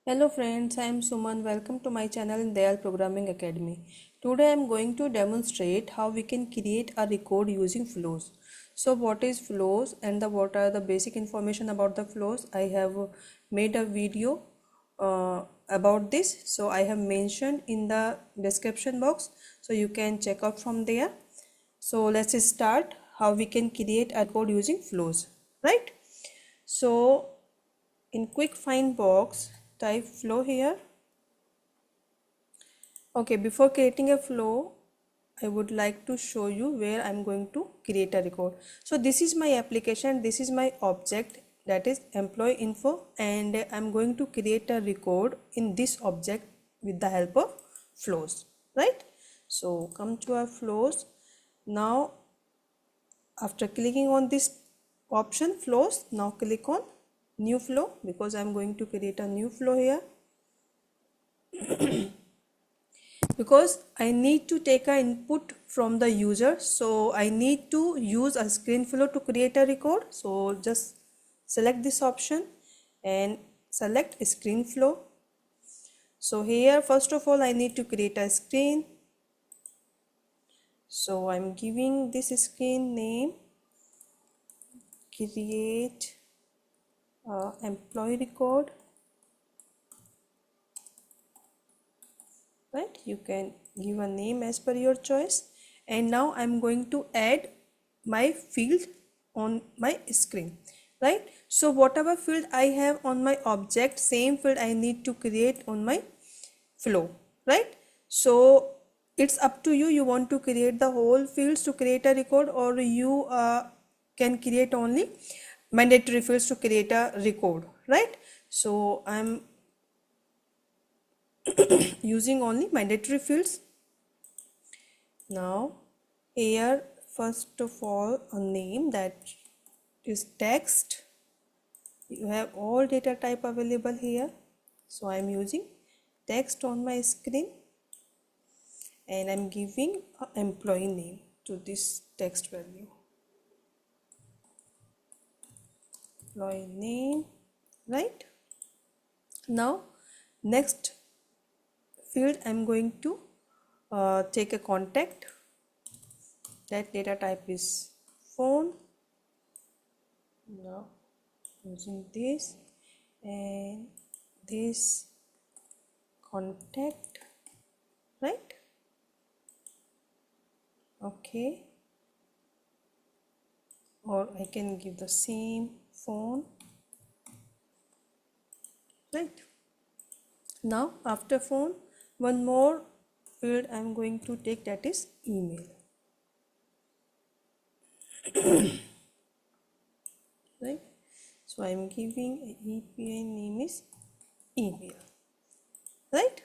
Hello friends, I am Suman. Welcome to my channel in Dayal Programming Academy. Today I am going to demonstrate how we can create a record using flows. So what is flows and what are the basic information about the flows? I have made a video about this. So I have mentioned in the description box. So you can check out from there. So let's start how we can create a code using flows, right? So in quick find box, type flow here. Okay, before creating a flow, I would like to show you where I'm going to create a record. So this is my application, this is my object, that is employee info, and I'm going to create a record in this object with the help of flows, right? So come to our flows. Now after clicking on this option flows, now click on new flow because I'm going to create a new flow here. Because I need to take an input from the user, so I need to use a screen flow to create a record. So just select this option and select screen flow. So here first of all I need to create a screen, so I'm giving this screen name create employee record, right? You can give a name as per your choice. And now I'm going to add my field on my screen, right? So whatever field I have on my object, same field I need to create on my flow, right? So it's up to you, you want to create the whole fields to create a record, or you can create only mandatory fields to create a record, right? So I'm using only mandatory fields. Now here first of all a name that is text. You have all data type available here, so I am using text on my screen, and I'm giving an employee name to this text value, employee name, right? Now next field I'm going to take a contact, that data type is phone. Now using this and this contact, right? Okay, or I can give the same phone, right? Now after phone, one more field I'm going to take, that is email, right? So I'm giving API name is email, right?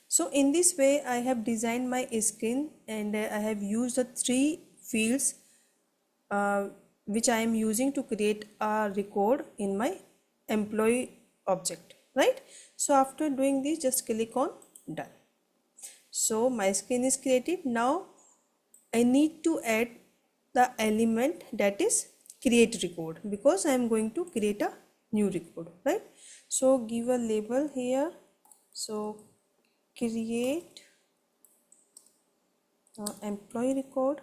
So in this way I have designed my screen, and I have used the three fields which I am using to create a record in my employee object, right? So after doing this, just click on done. So my screen is created. Now I need to add the element that is create record, because I am going to create a new record, right? So give a label here, so create employee record,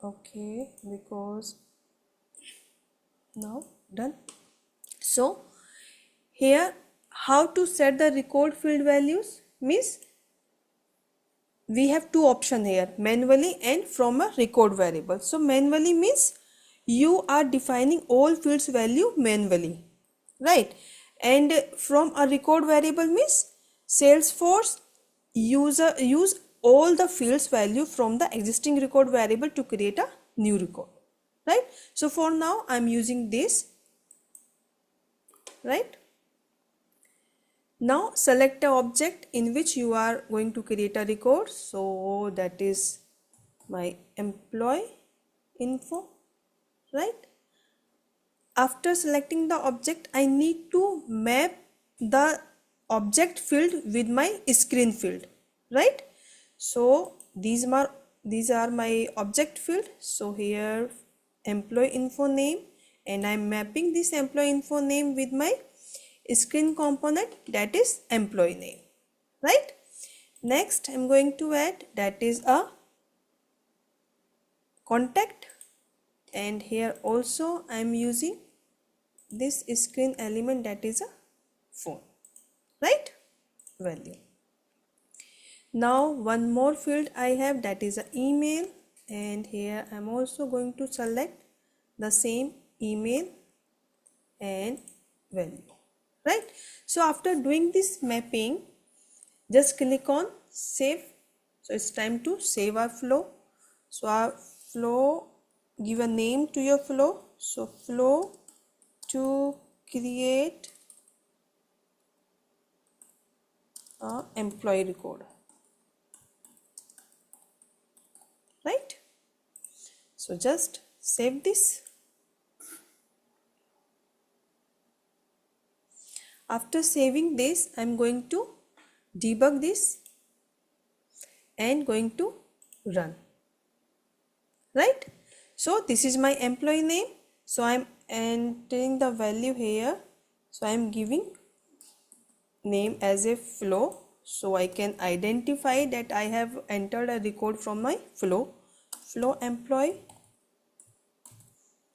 okay, because now done. So here how to set the record field values means we have two options here, manually and from a record variable. So manually means you are defining all fields value manually, right? And from a record variable means Salesforce use all the fields value from the existing record variable to create a new record, right? So for now I'm using this, right? Now select a object in which you are going to create a record. So that is my employee info, right? After selecting the object, I need to map the object field with my screen field, right? So these are my object field. So here employee info name, and I'm mapping this employee info name with my screen component, that is employee name, right? Next I'm going to add, that is a contact, and here also I'm using this screen element, that is a phone, right? Value. Now one more field I have, that is an email, and here I'm also going to select the same email and value, right? So after doing this mapping, just click on save. So it's time to save our flow. So our flow, give a name to your flow. So flow to create a employee record, right? So just save this. After saving this, I'm going to debug this and going to run, right? So this is my employee name. So I'm entering the value here. So I'm giving name as a flow, so I can identify that I have entered a record from my flow employee.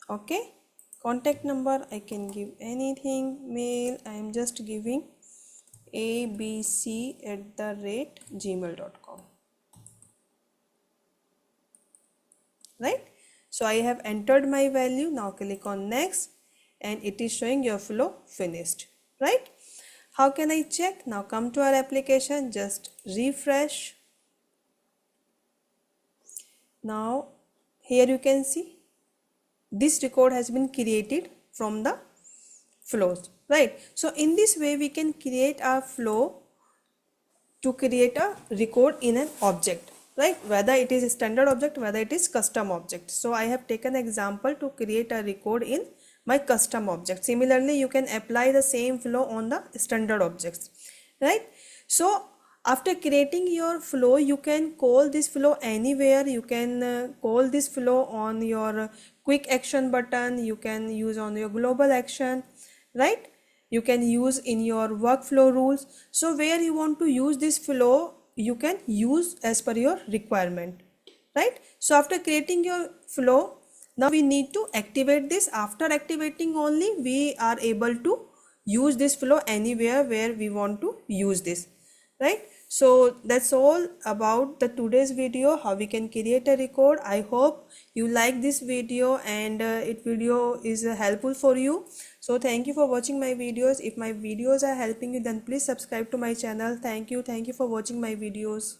Okay, contact number I can give anything, mail I am just giving abc@gmail.com, right? So I have entered my value. Now click on next, and it is showing your flow finished, right? How can I check? Now come to our application, just refresh. Now here you can see this record has been created from the flows, right? So in this way we can create our flow to create a record in an object, right? Whether it is a standard object, whether it is custom object. So I have taken example to create a record in my custom object. Similarly, you can apply the same flow on the standard objects, right? So after creating your flow, you can call this flow anywhere. You can call this flow on your quick action button. You can use on your global action, right? You can use in your workflow rules. So where you want to use this flow, you can use as per your requirement, right? So after creating your flow, now we need to activate this. After activating only, we are able to use this flow anywhere where we want to use this, right? So that's all about the today's video, how we can create a record. I hope you like this video, and it video is helpful for you. So thank you for watching my videos. If my videos are helping you, then please subscribe to my channel. Thank you for watching my videos.